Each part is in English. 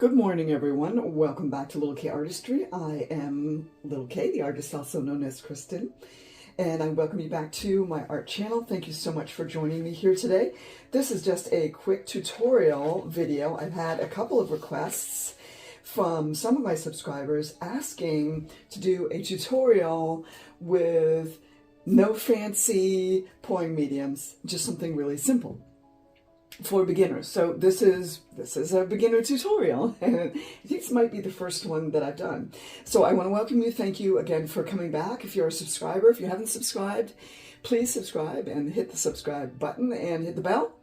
Good morning, everyone. Welcome back to Little K Artistry. I am Little K, the artist also known as Kristen, and I welcome you back to my art channel. Thank you so much for joining me here today. This is just a quick tutorial video. I've had a couple of requests from some of my subscribers asking to do a tutorial with no fancy pouring mediums, just something really simple for beginners. So this is a beginner tutorial, and I think this might be the first one that I've done. So I want to welcome you. Thank you again for coming back. If you're a subscriber, if you haven't subscribed, please subscribe and hit the subscribe button and hit the bell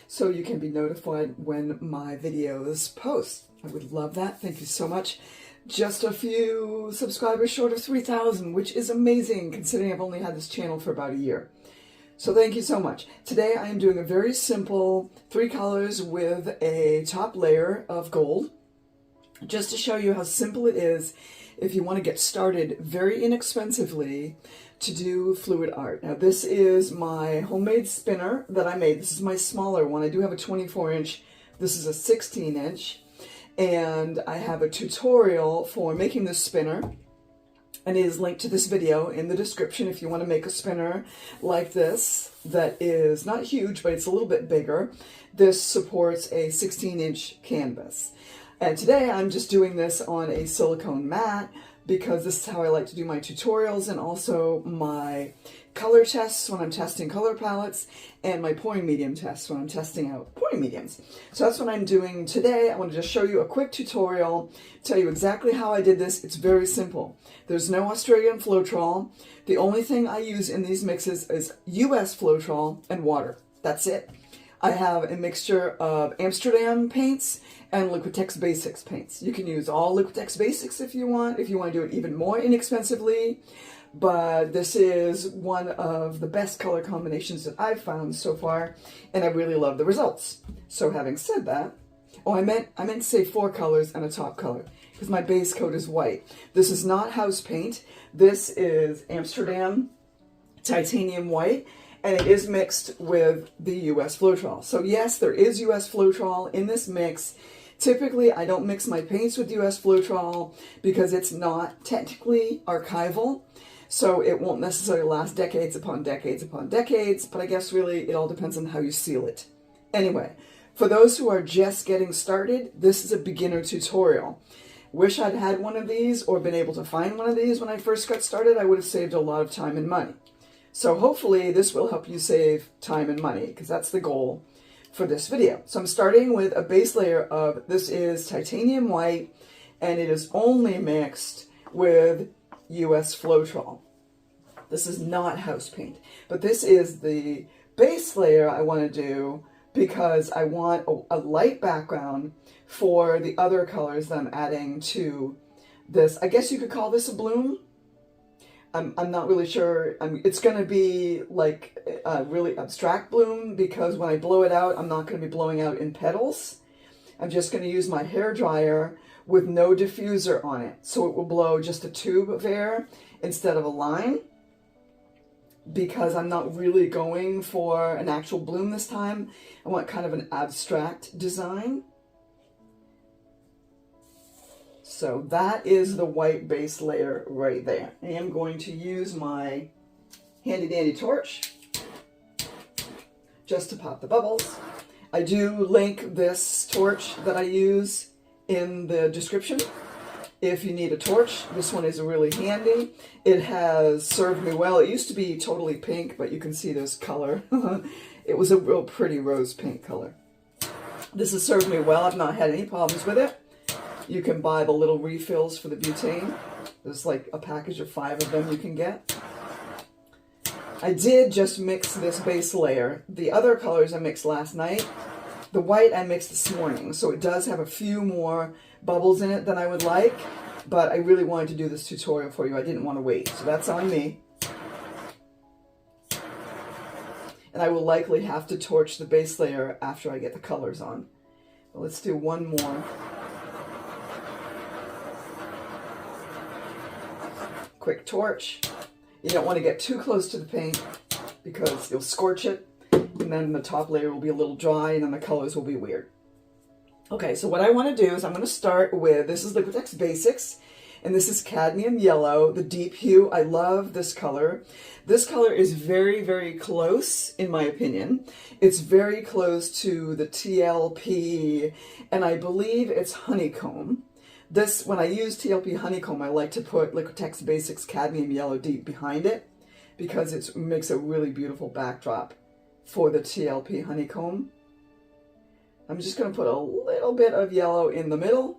so you can be notified when my videos post. I would love that. Thank you so much. Just a few subscribers short of 3,000, which is amazing considering I've only had this channel for about a year. So thank you so much. Today I am doing a very simple 3 colors with a top layer of gold, just to show you how simple it is if you want to get started very inexpensively to do fluid art. Now this is my homemade spinner that I made. This is my smaller one. I do have a 24-inch. This is a 16-inch. And I have a tutorial for making this spinner, and it is linked to this video in the description if you want to make a spinner like this that is not huge, but it's a little bit bigger. This supports a 16-inch canvas. And today I'm just doing this on a silicone mat because this is how I like to do my tutorials and also my color tests when I'm testing color palettes and my pouring medium tests when I'm testing out pouring mediums. So that's what I'm doing today. I want to just show you a quick tutorial, tell you exactly how I did this. It's very simple. There's no Australian Floetrol. The only thing I use in these mixes is US Floetrol and water. That's it. I have a mixture of Amsterdam paints and Liquitex Basics paints. You can use all Liquitex Basics if you want to do it even more inexpensively. But this is one of the best color combinations that I've found so far, and I really love the results. So having said that, I meant to say 4 colors and a top color, because my base coat is white. This is not house paint. This is Amsterdam titanium white, and it is mixed with the US Floetrol. So yes, there is US Floetrol in this mix. Typically, I don't mix my paints with US Floetrol because it's not technically archival. So it won't necessarily last decades upon decades upon decades, but I guess really it all depends on how you seal it. Anyway, for those who are just getting started, this is a beginner tutorial. Wish I'd had one of these or been able to find one of these when I first got started. I would have saved a lot of time and money. So hopefully this will help you save time and money, because that's the goal for this video. So I'm starting with a base layer of, this is titanium white, and it is only mixed with US Floetrol. This is not house paint, but this is the base layer I want to do because I want a light background for the other colors that I'm adding to this. I guess you could call this a bloom. I'm not really sure. It's going to be like a really abstract bloom because when I blow it out, I'm not going to be blowing out in petals. I'm just going to use my hair dryer with no diffuser on it. So it will blow just a tube of air instead of a line, because I'm not really going for an actual bloom this time. I want kind of an abstract design. So that is the white base layer right there. I am going to use my handy dandy torch just to pop the bubbles. I do link this torch that I use in the description if you need a torch. This one is really handy. It has served me well. It used to be totally pink, but you can see this color. It was a real pretty rose pink color. This has served me well. I've not had any problems with it. You can buy the little refills for the butane. There's like a package of 5 of them you can get. I did just mix this base layer. The other colors I mixed last night. The white I mixed this morning, so it does have a few more bubbles in it than I would like, but I really wanted to do this tutorial for you. I didn't want to wait, so that's on me. And I will likely have to torch the base layer after I get the colors on. But let's do one more. Quick torch. You don't want to get too close to the paint because you'll scorch it, and then the top layer will be a little dry, and then the colors will be weird. Okay, so what I want to do is I'm going to start with, this is Liquitex Basics, and this is cadmium yellow, the deep hue. I love this color. This color is very, very close, in my opinion. It's very close to the TLP, and I believe it's honeycomb. This, when I use TLP honeycomb, I like to put Liquitex Basics cadmium yellow deep behind it because it makes a really beautiful backdrop for the TLP honeycomb. I'm just going to put a little bit of yellow in the middle.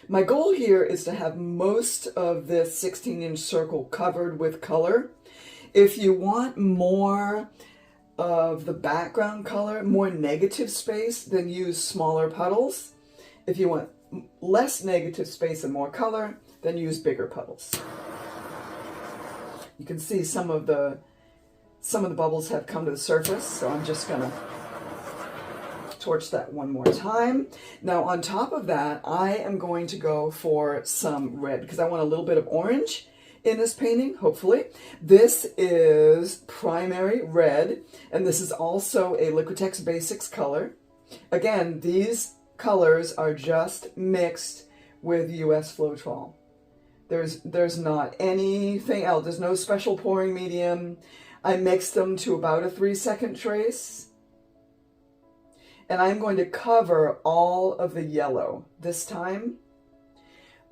My goal here is to have most of this 16-inch circle covered with color. If you want more of the background color, more negative space, then use smaller puddles. If you want less negative space and more color, then use bigger puddles. You can see some of the bubbles have come to the surface, so I'm just going to torch that one more time. Now on top of that, I am going to go for some red because I want a little bit of orange in this painting, hopefully. This is primary red, and this is also a Liquitex Basics color. Again, these colors are just mixed with US Floetrol. There's not anything else. There's no special pouring medium. I mixed them to about a 3-second trace. And I'm going to cover all of the yellow this time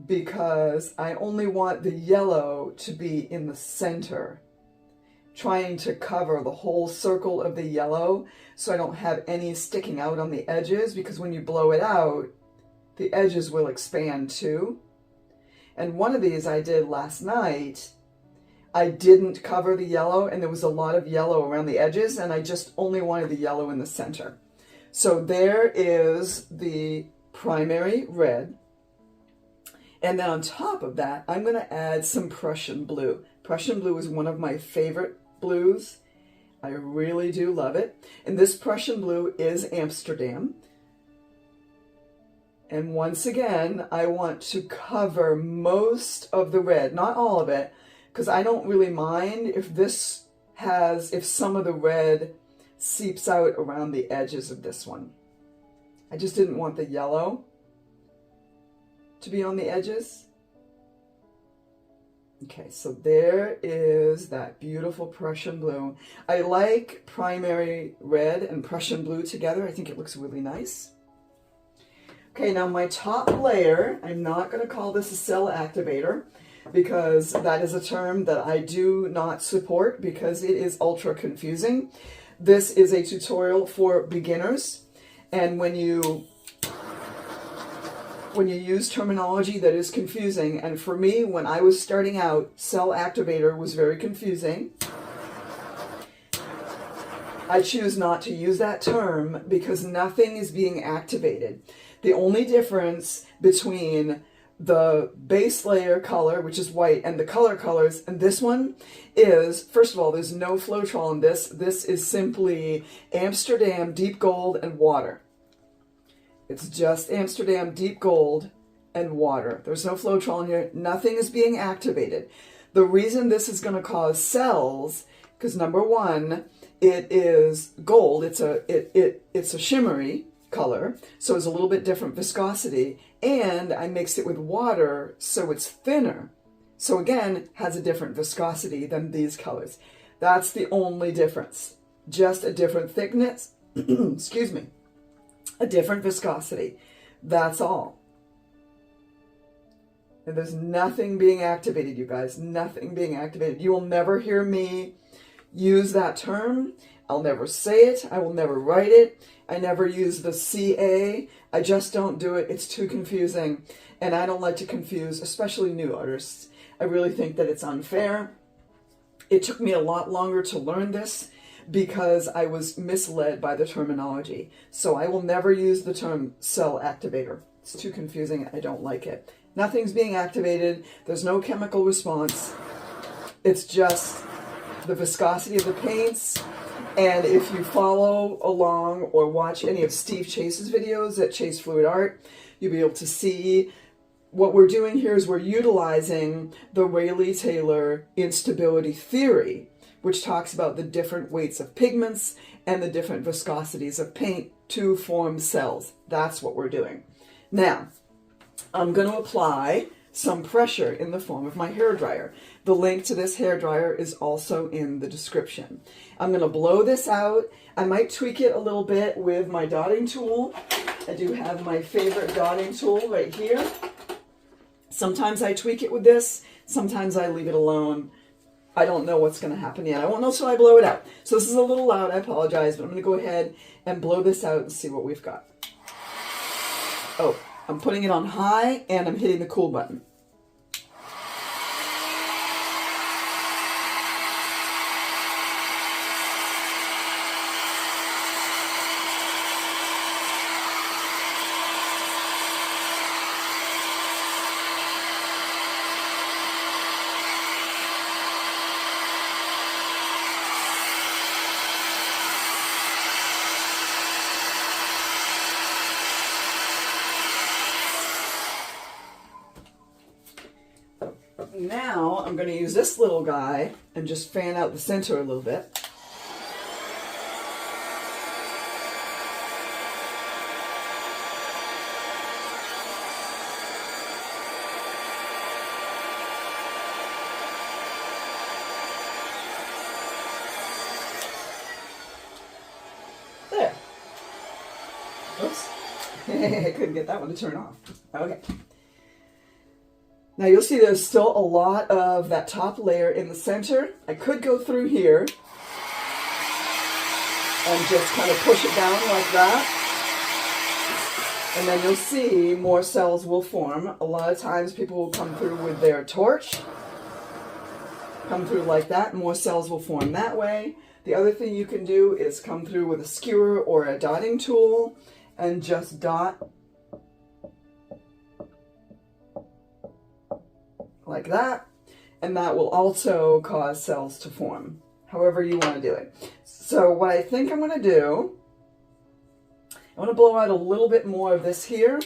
because I only want the yellow to be in the center, trying to cover the whole circle of the yellow so I don't have any sticking out on the edges, because when you blow it out, the edges will expand too. And one of these I did last night, I didn't cover the yellow and there was a lot of yellow around the edges, and I just only wanted the yellow in the center. So there is the primary red. And then on top of that, I'm going to add some Prussian blue. Prussian blue is one of my favorite blues. I really do love it. And this Prussian blue is Amsterdam. And once again, I want to cover most of the red, not all of it, because I don't really mind if some of the red seeps out around the edges of this one. I just didn't want the yellow to be on the edges. Okay, so there is that beautiful Prussian blue. I like primary red and Prussian blue together. I think it looks really nice. Okay, now my top layer, I'm not going to call this a cell activator because that is a term that I do not support because it is ultra confusing. This is a tutorial for beginners, and when you use terminology that is confusing, and for me, when I was starting out, cell activator was very confusing. I choose not to use that term because nothing is being activated. The only difference between the base layer color, which is white, and the color colors, and this one is, first of all, there's no Floetrol in this. This is simply Amsterdam Deep Gold and water. It's just Amsterdam Deep Gold and water. There's no Floetrol in here. Nothing is being activated. The reason this is going to cause cells, because number one, it is gold. It's a shimmery color, so it's a little bit different viscosity, and I mixed it with water so it's thinner, so again has a different viscosity than these colors. That's the only difference, just a different thickness excuse me, a different viscosity, that's all. And there's nothing being activated, you guys, nothing being activated. You will never hear me use that term. I'll never say it. I will never write it. I never use the CA. I just don't do it. It's too confusing. And I don't like to confuse, especially new artists. I really think that it's unfair. It took me a lot longer to learn this because I was misled by the terminology. So I will never use the term cell activator. It's too confusing. I don't like it. Nothing's being activated. There's no chemical response. It's just the viscosity of the paints. And if you follow along or watch any of Steve Chase's videos at Chase Fluid Art, you'll be able to see what we're doing here is we're utilizing the Rayleigh-Taylor instability theory, which talks about the different weights of pigments and the different viscosities of paint to form cells. That's what we're doing. Now, I'm going to apply some pressure in the form of my hairdryer. The link to this hairdryer is also in the description. I'm going to blow this out. I might tweak it a little bit with my dotting tool. I do have my favorite dotting tool right here. Sometimes I tweak it with this. Sometimes I leave it alone. I don't know what's going to happen yet. I won't know till I blow it out. So this is a little loud. I apologize, but I'm going to go ahead and blow this out and see what we've got. Oh, I'm putting it on high and I'm hitting the cool button. Now I'm going to use this little guy and just fan out the center a little bit. There. Oops. I couldn't get that one to turn off. Okay. Now you'll see there's still a lot of that top layer in the center. I could go through here and just kind of push it down like that. And then you'll see more cells will form. A lot of times people will come through with their torch. Come through like that, and more cells will form that way. The other thing you can do is come through with a skewer or a dotting tool and just dot like that, and that will also cause cells to form, however you want to do it. So what I think I'm going to do, I want to blow out a little bit more of this here,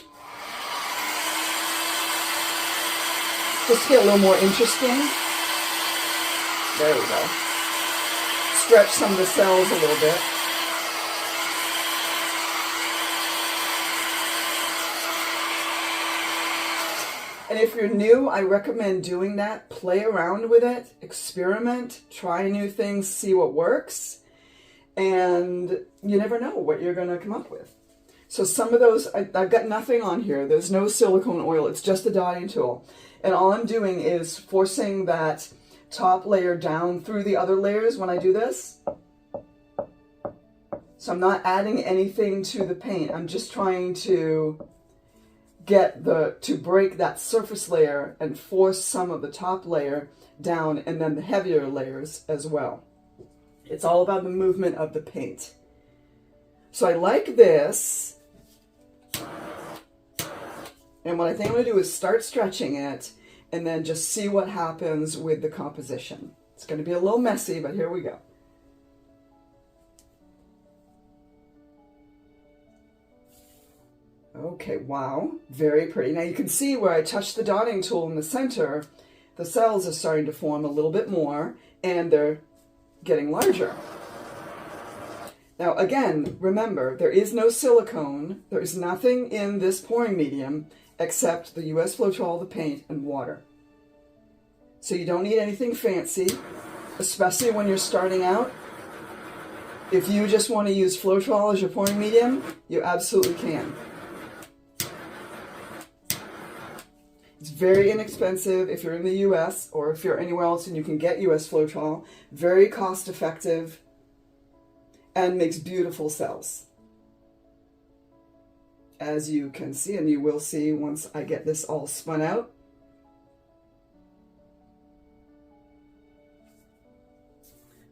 just to get a little more interesting. There we go. Stretch some of the cells a little bit. And if you're new, I recommend doing that. Play around with it, experiment, try new things, see what works, and you never know what you're going to come up with. So some of those, I've got nothing on here. There's no silicone oil. It's just a dotting tool. And all I'm doing is forcing that top layer down through the other layers when I do this. So I'm not adding anything to the paint. I'm just trying to break that surface layer and force some of the top layer down, and then the heavier layers as well. It's all about the movement of the paint. So I like this. And what I think I'm going to do is start stretching it and then just see what happens with the composition. It's going to be a little messy, but here we go. Okay, wow, very pretty. Now you can see where I touched the dotting tool in the center, the cells are starting to form a little bit more, and they're getting larger. Now again, remember, there is no silicone, there is nothing in this pouring medium except the US Floetrol, the paint, and water. So you don't need anything fancy, especially when you're starting out. If you just want to use Floetrol as your pouring medium, you absolutely can. It's very inexpensive if you're in the US or if you're anywhere else and you can get US Floetrol. Very cost effective and makes beautiful cells. As you can see, and you will see once I get this all spun out.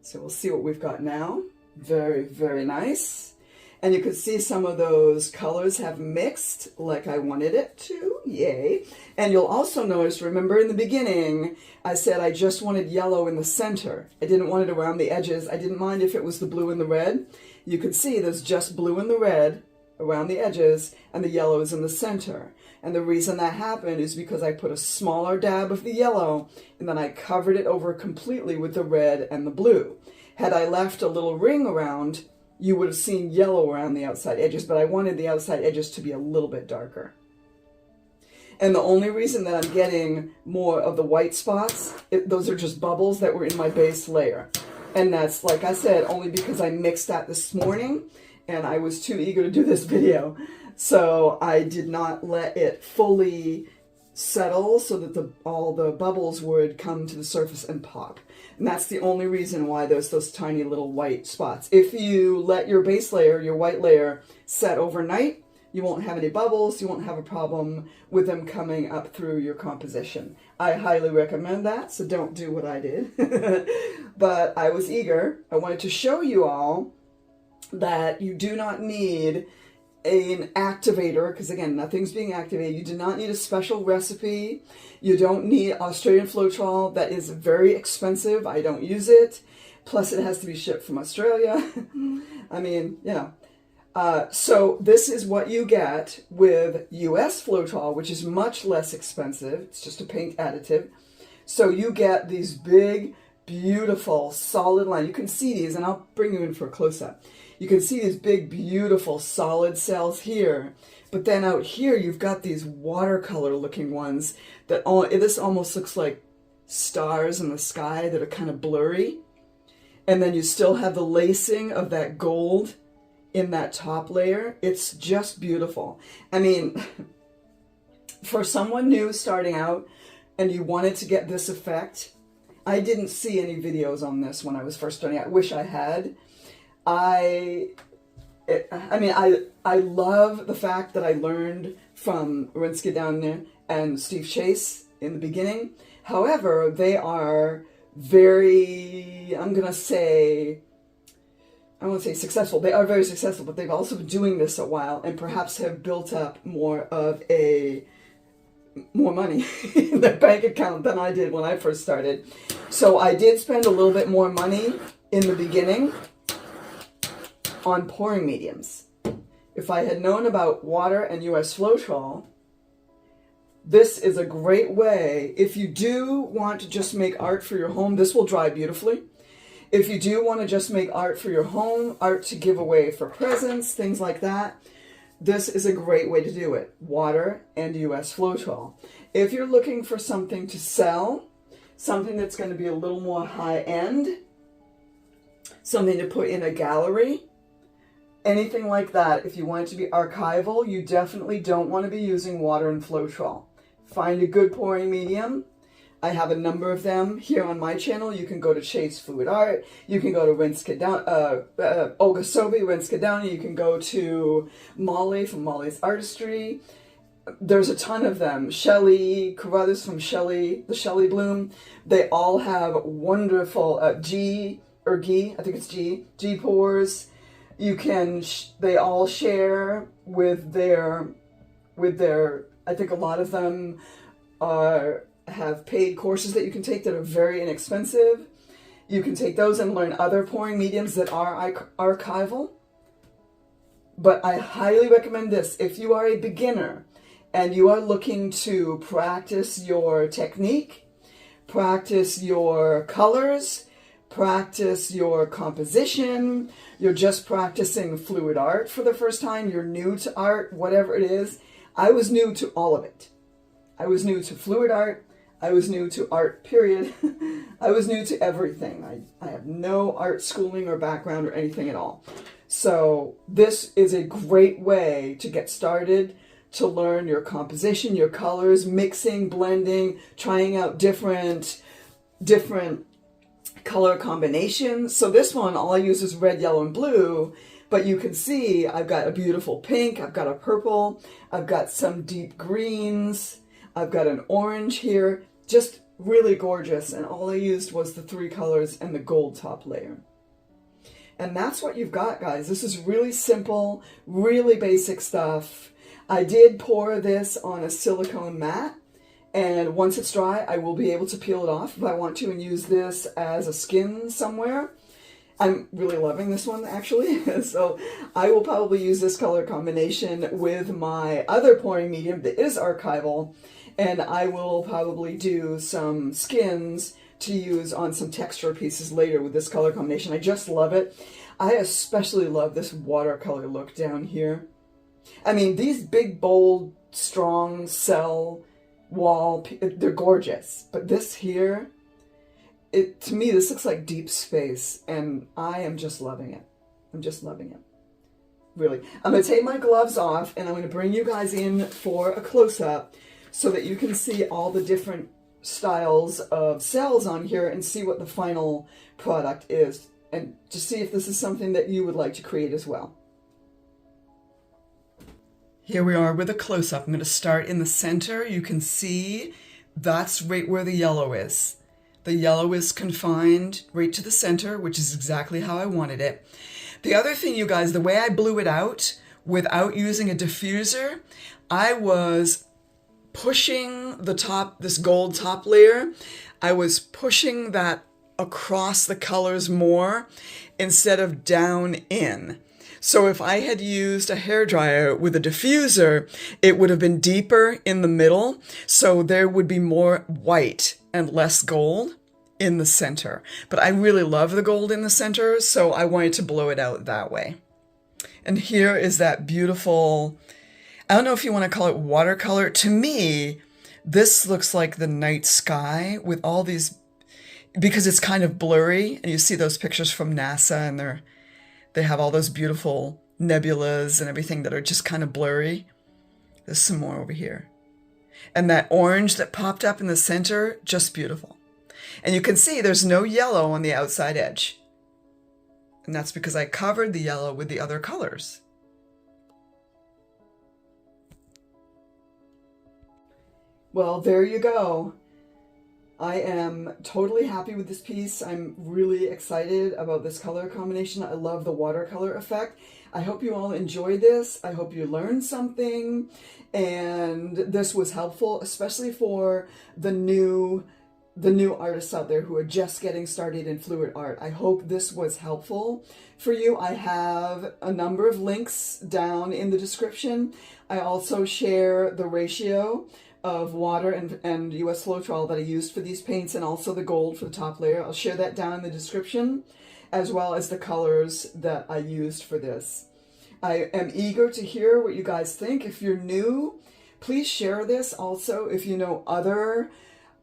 So we'll see what we've got now. Very, very nice. And you can see some of those colors have mixed like I wanted it to. Yay. And you'll also notice, remember in the beginning, I said I just wanted yellow in the center. I didn't want it around the edges. I didn't mind if it was the blue and the red. You can see there's just blue and the red around the edges and the yellow is in the center. And the reason that happened is because I put a smaller dab of the yellow and then I covered it over completely with the red and the blue. Had I left a little ring around, you would have seen yellow around the outside edges, but I wanted the outside edges to be a little bit darker. And the only reason that I'm getting more of the white spots, those are just bubbles that were in my base layer. And that's, like I said, only because I mixed that this morning and I was too eager to do this video. So I did not let it fully settle so that all the bubbles would come to the surface and pop. And that's the only reason why there's those tiny little white spots. If you let your base layer, your white layer, set overnight, you won't have any bubbles, you won't have a problem with them coming up through your composition. I highly recommend that, so don't do what I did. But I was eager. I wanted to show you all that you do not need an activator, because again, nothing's being activated. You do not need a special recipe. You don't need Australian Floetrol. That is very expensive. I don't use it. Plus it has to be shipped from Australia. I mean, you know. So this is what you get with US Floetrol, which is much less expensive. It's just a paint additive. So you get these big, beautiful, solid lines. You can see these, and I'll bring you in for a close-up. You can see these big, beautiful, solid cells here. But then out here, you've got these watercolor-looking ones that this almost looks like stars in the sky that are kind of blurry. And then you still have the lacing of that gold in that top layer. It's just beautiful. I mean, for someone new starting out and you wanted to get this effect, I didn't see any videos on this when I was first starting out. I wish I had. I love the fact that I learned from Rinske Downer and Steve Chase in the beginning. However, they are very, I won't say successful. They are very successful, but they've also been doing this a while and perhaps have built up more money in their bank account than I did when I first started. So I did spend a little bit more money in the beginning on pouring mediums. If I had known about water and US Floetrol, this is a great way. If you do want to just make art for your home, this will dry beautifully. If you do want to just make art for your home, art to give away for presents, things like that, this is a great way to do it. Water and US Floetrol. If you're looking for something to sell, something that's going to be a little more high-end, something to put in a gallery, anything like that, if you want it to be archival, you definitely don't want to be using water and Floetrol. Find a good pouring medium. I have a number of them here on my channel. You can go to Chase Fluid Art. You can go to Olga Sobi, Rinske Downer. You can go to Molly from Molly's Artistry. There's a ton of them. Shelley Carruthers from the Shelley Bloom. They all have wonderful G pours. You can, they all share with their, I think a lot of them have paid courses that you can take that are very inexpensive. You can take those and learn other pouring mediums that are archival. But I highly recommend this. If you are a beginner and you are looking to practice your technique, practice your colors, practice your composition, you're just practicing fluid art for the first time, you're new to art, whatever it is. I was new to all of it. I was new to fluid art. I was new to art, period. I was new to everything. I have no art schooling or background or anything at all. So this is a great way to get started, to learn your composition, your colors, mixing, blending, trying out different color combinations. So this one, all I use is red, yellow, and blue. But you can see I've got a beautiful pink, I've got a purple, I've got some deep greens, I've got an orange here, just really gorgeous. And all I used was the 3 colors and the gold top layer. And that's what you've got, guys. This is really simple, really basic stuff. I did pour this on a silicone mat, and once it's dry, I will be able to peel it off if I want to and use this as a skin somewhere. I'm really loving this one actually. So I will probably use this color combination with my other pouring medium that is archival, and I will probably do some skins to use on some texture pieces later with this color combination. I just love it. I especially love this watercolor look down here. I mean, these big, bold, strong cell wall, they're gorgeous. But this here, to me, this looks like deep space, and I am just loving it. I'm just loving it. Really. I'm going to take my gloves off, and I'm going to bring you guys in for a close-up so that you can see all the different styles of cells on here and see what the final product is, and to see if this is something that you would like to create as well. Here we are with a close-up. I'm going to start in the center. You can see that's right where the yellow is. The yellow is confined right to the center, which is exactly how I wanted it. The other thing, you guys, the way I blew it out without using a diffuser, I was pushing the top, this gold top layer, I was pushing that across the colors more instead of down in. So if I had used a hairdryer with a diffuser, it would have been deeper in the middle, so there would be more white and less gold in the center. But I really love the gold in the center, so I wanted to blow it out that way. And here is that beautiful, I don't know if you want to call it watercolor. To me, this looks like the night sky with all these, because it's kind of blurry, and you see those pictures from NASA, and they have all those beautiful nebulas and everything that are just kind of blurry. There's some more over here. And that orange that popped up in the center, just beautiful. And you can see there's no yellow on the outside edge. And that's because I covered the yellow with the other colors. Well, there you go. I am totally happy with this piece. I'm really excited about this color combination. I love the watercolor effect. I hope you all enjoyed this. I hope you learned something, and this was helpful, especially for the new artists out there who are just getting started in fluid art. I hope this was helpful for you. I have a number of links down in the description. I also share the ratio of water and US Floetrol that I used for these paints, and also the gold for the top layer. I'll share that down in the description, as well as the colors that I used for this. I am eager to hear what you guys think. If you're new, please share this. Also, if you know other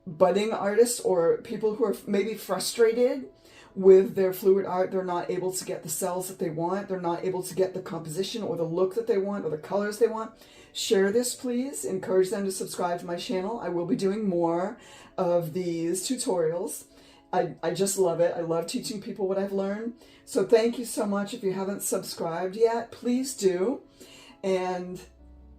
budding artists or people who are maybe frustrated with their fluid art, they're not able to get the cells that they want, they're not able to get the composition or the look that they want or the colors they want, share this, please. Encourage them to subscribe to my channel. I will be doing more of these tutorials. I just love it. I love teaching people what I've learned. So thank you so much. If you haven't subscribed yet, please do. And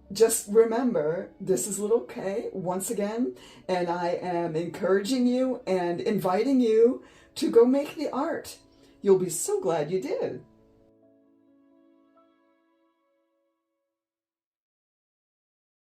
just remember, this is Little K once again, and I am encouraging you and inviting you to go make the art. You'll be so glad you did.